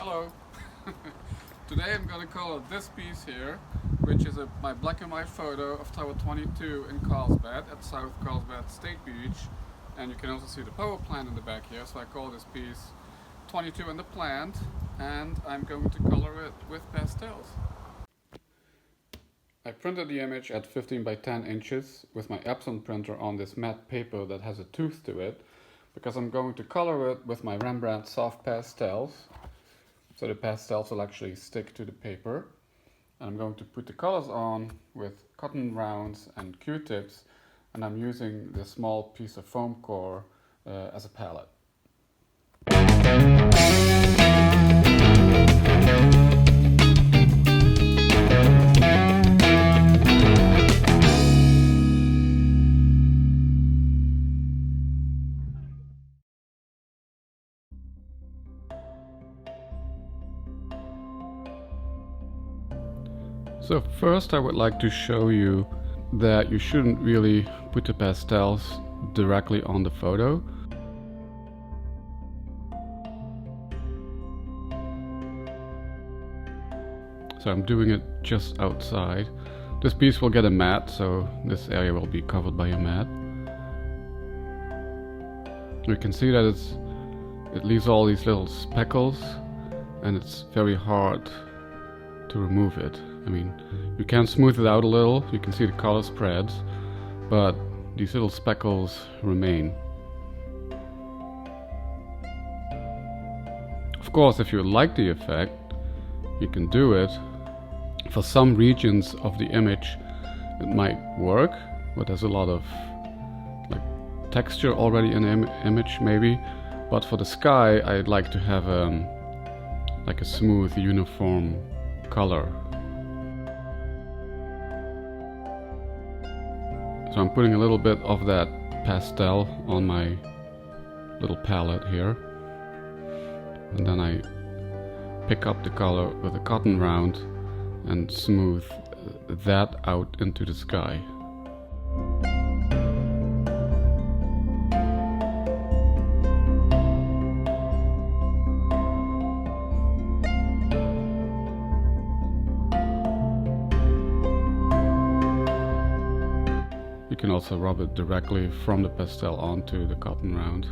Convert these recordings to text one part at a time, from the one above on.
Hello! Today I'm going to color this piece here, which is my black and white photo of Tower 22 in Carlsbad at South Carlsbad State Beach. And you can also see the power plant in the back here, so I call this piece 22 and the plant, and I'm going to color it with pastels. I printed the image at 15 by 10 inches with my Epson printer on this matte paper that has a tooth to it, because I'm going to color it with my Rembrandt soft pastels. So the pastels will actually stick to the paper. And I'm going to put the colors on with cotton rounds and Q-tips, and I'm using this small piece of foam core as a palette. So first I would like to show you that you shouldn't really put the pastels directly on the photo. So I'm doing it just outside. This piece will get a mat, so this area will be covered by a mat. You can see that it leaves all these little speckles, and it's very hard to remove it. I mean, you can smooth it out a little, you can see the color spreads, but these little speckles remain. Of course, if you like the effect, you can do it. For some regions of the image it might work, but there's a lot of texture already in the image maybe. But for the sky I'd like to have like a smooth, uniform color. So I'm putting a little bit of that pastel on my little palette here, and then I pick up the color with a cotton round and smooth that out into the sky. You can also rub it directly from the pastel onto the cotton round.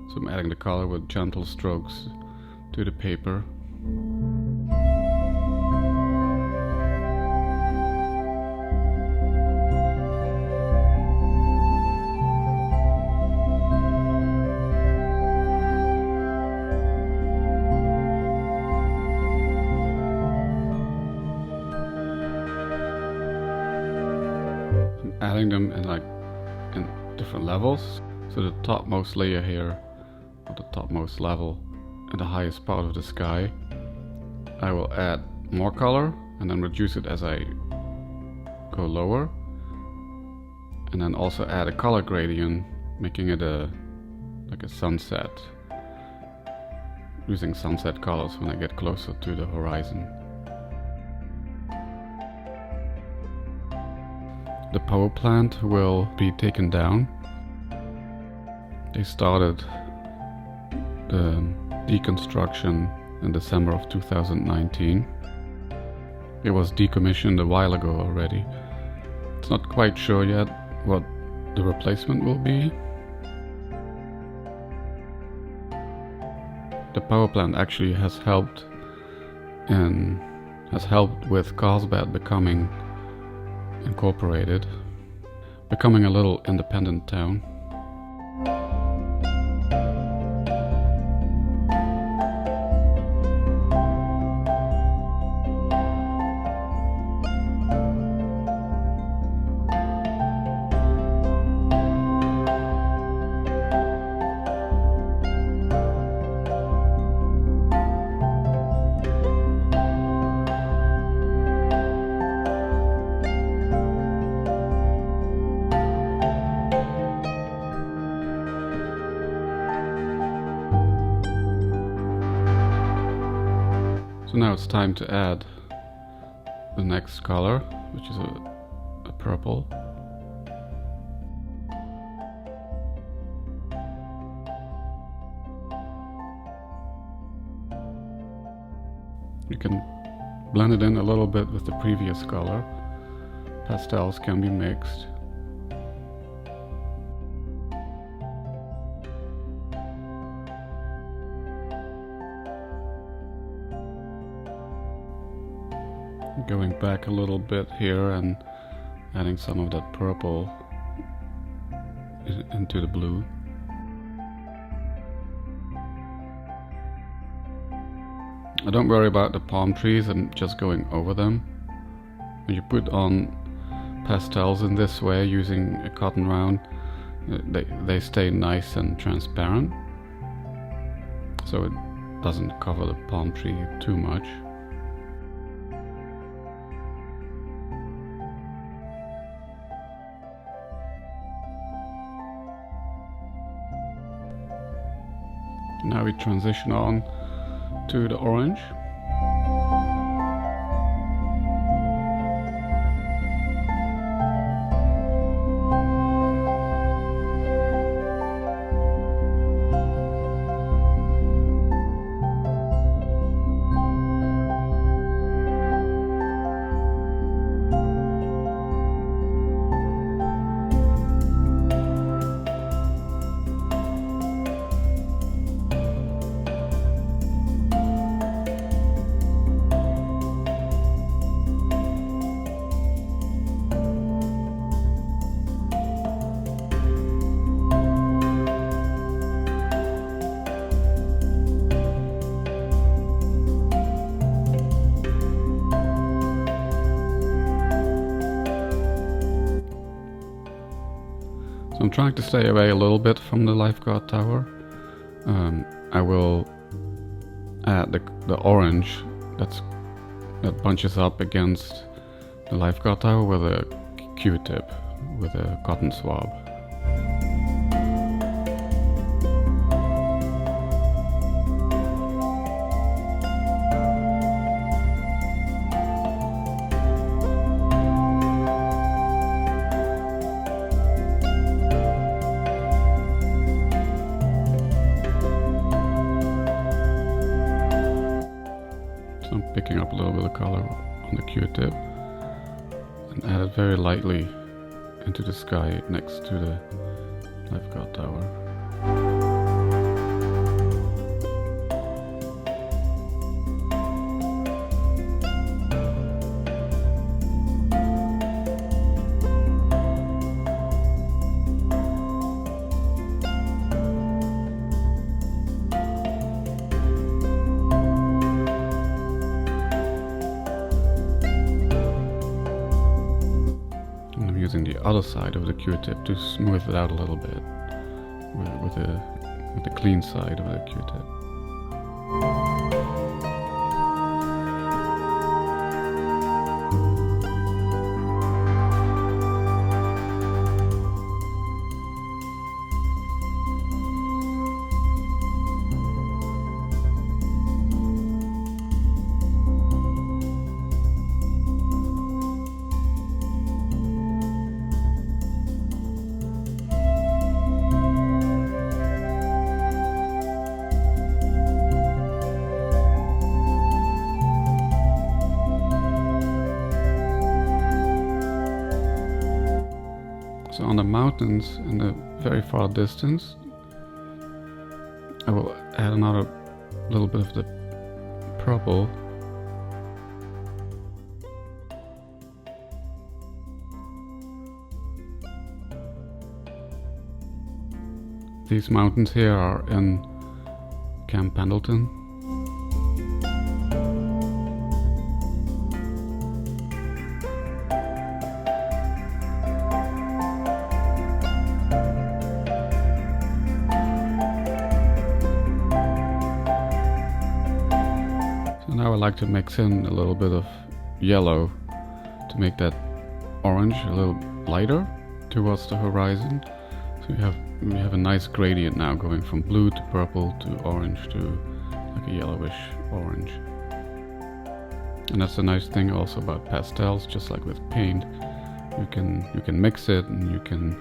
So I'm adding the color with gentle strokes to the paper. I'm adding them in different levels. So the topmost layer here, at the topmost level, in the highest part of the sky, I will add more color and then reduce it as I go lower, and then also add a color gradient, making it like a sunset, using sunset colors when I get closer to the horizon. The power plant will be taken down. They started the deconstruction in December of 2019. It was decommissioned a while ago already. It's not quite sure yet what the replacement will be. The power plant actually has helped with Carlsbad becoming incorporated, becoming a little independent town. So now it's time to add the next color, which is a purple. You can blend it in a little bit with the previous color. Pastels can be mixed. Going back a little bit here and adding some of that purple into the blue. I don't worry about the palm trees, I'm just going over them. When you put on pastels in this way using a cotton round, they stay nice and transparent, so it doesn't cover the palm tree too much. Now we transition on to the orange. So I'm trying to stay away a little bit from the lifeguard tower. I will add the orange that bunches up against the lifeguard tower with a Q-tip, with a cotton swab. I'm picking up a little bit of color on the Q-tip and add it very lightly into the sky next to the lifeguard tower. Using the other side of the Q-tip to smooth it out a little bit with the clean side of the Q-tip. So on the mountains in the very far distance, I will add another little bit of the purple. These mountains here are in Camp Pendleton. Now I like to mix in a little bit of yellow to make that orange a little lighter towards the horizon. So we have a nice gradient now going from blue to purple to orange to like a yellowish orange. And that's the nice thing also about pastels, just like with paint, you can mix it and you can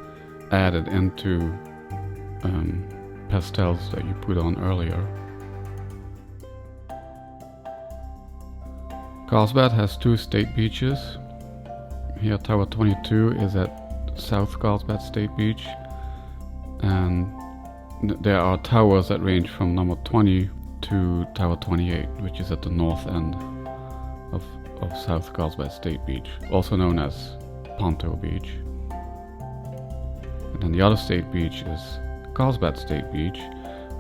add it into pastels that you put on earlier. Carlsbad has 2 state beaches. Here Tower 22 is at South Carlsbad State Beach, and there are towers that range from number 20 to Tower 28, which is at the north end of South Carlsbad State Beach, also known as Ponto Beach. And then the other state beach is Carlsbad State Beach,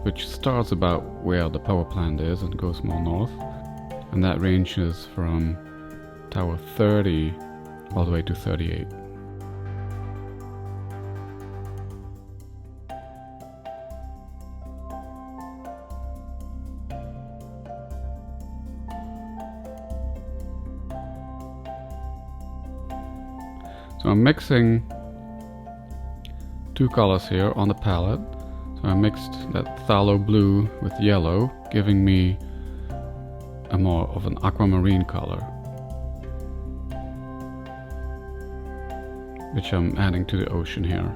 which starts about where the power plant is and goes more north, and that ranges from Tower 30 all the way to 38. So I'm mixing 2 colors here on the palette. So I mixed that phthalo blue with yellow, giving me a more of an aquamarine color, which I'm adding to the ocean here.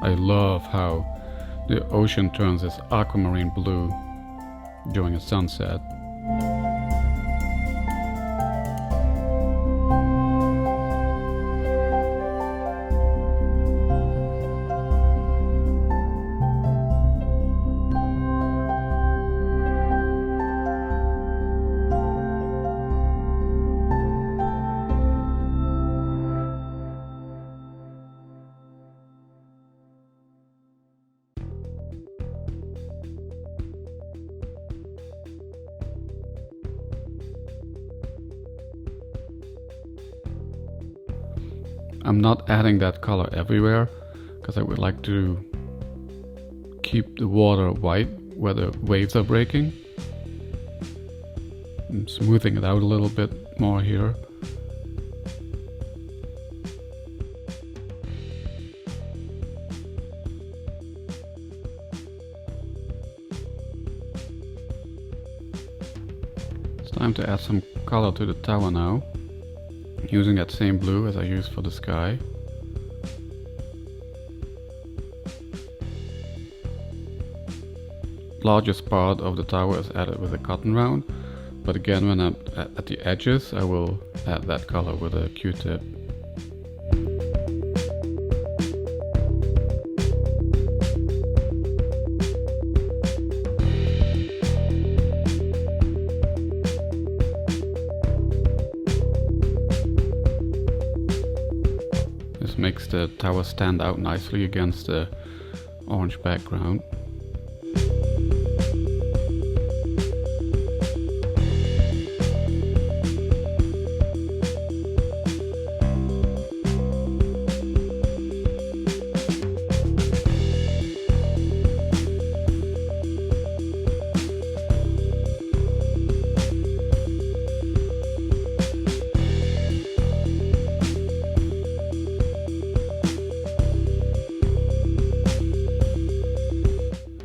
I love how the ocean turns this aquamarine blue during a sunset. I'm not adding that color everywhere because I would like to keep the water white where the waves are breaking. I'm smoothing it out a little bit more here. It's time to add some color to the tower now, using that same blue as I used for the sky. Largest part of the tower is added with a cotton round, but again when I'm at the edges I will add that color with a Q-tip. This makes the tower stand out nicely against the orange background.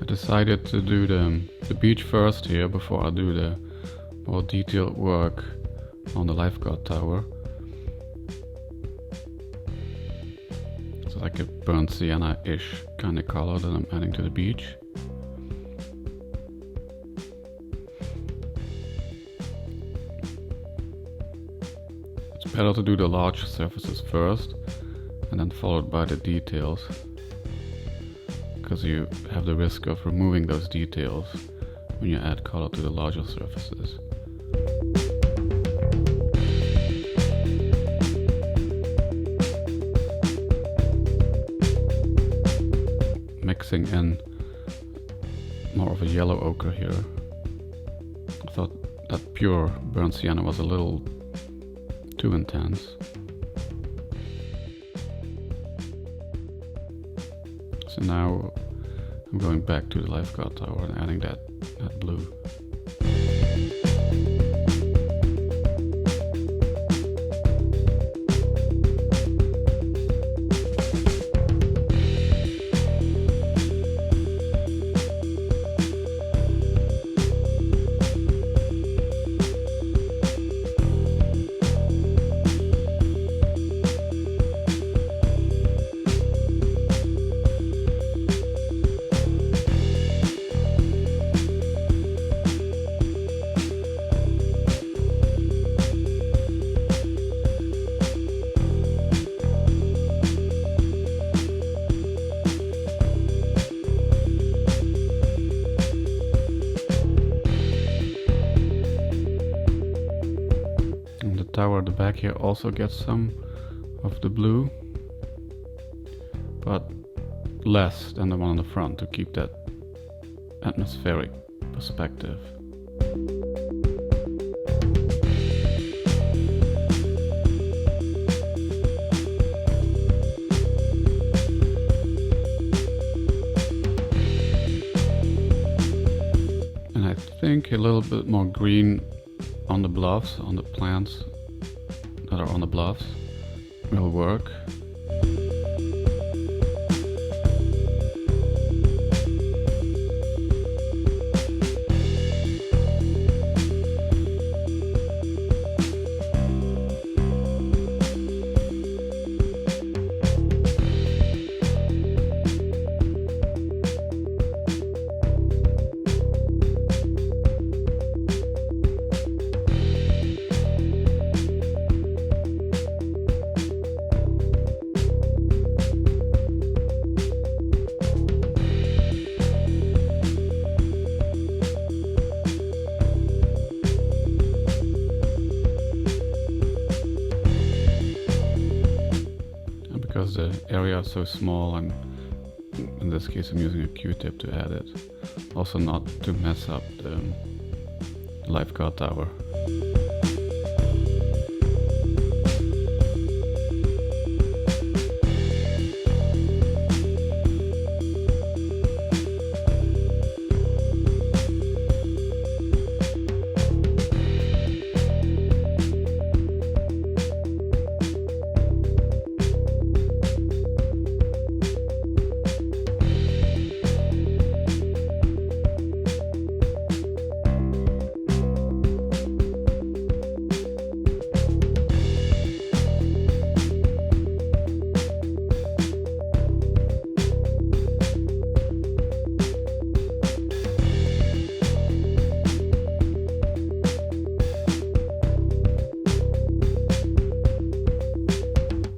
Decided to do the beach first here before I do the more detailed work on the lifeguard tower. It's like a burnt sienna-ish kind of color that I'm adding to the beach. It's better to do the large surfaces first and then followed by the details, because you have the risk of removing those details when you add color to the larger surfaces. mixing in more of a yellow ochre here. I thought that pure burnt sienna was a little too intense. So now I'm going back to the lifeguard tower and adding that blue. Tower at the back here also gets some of the blue, but less than the one on the front to keep that atmospheric perspective. And I think a little bit more green on the bluffs, on the plants that are on the bluffs, will work. Because the area is so small, and in this case I'm using a Q-tip to add it. Also not to mess up the lifeguard tower.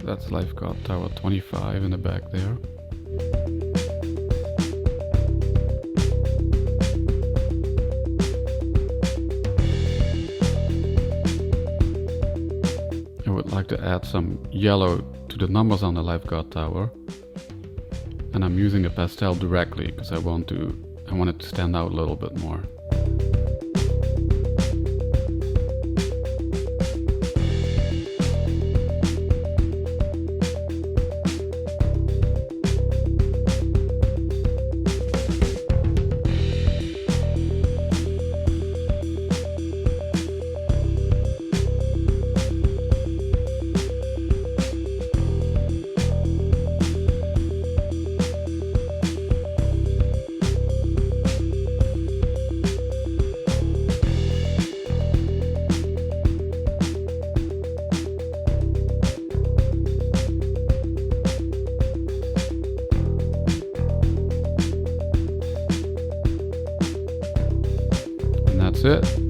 That's lifeguard tower 25 in the back there. I would like to add some yellow to the numbers on the lifeguard tower, and I'm using a pastel directly because I want it to stand out a little bit more. That's it.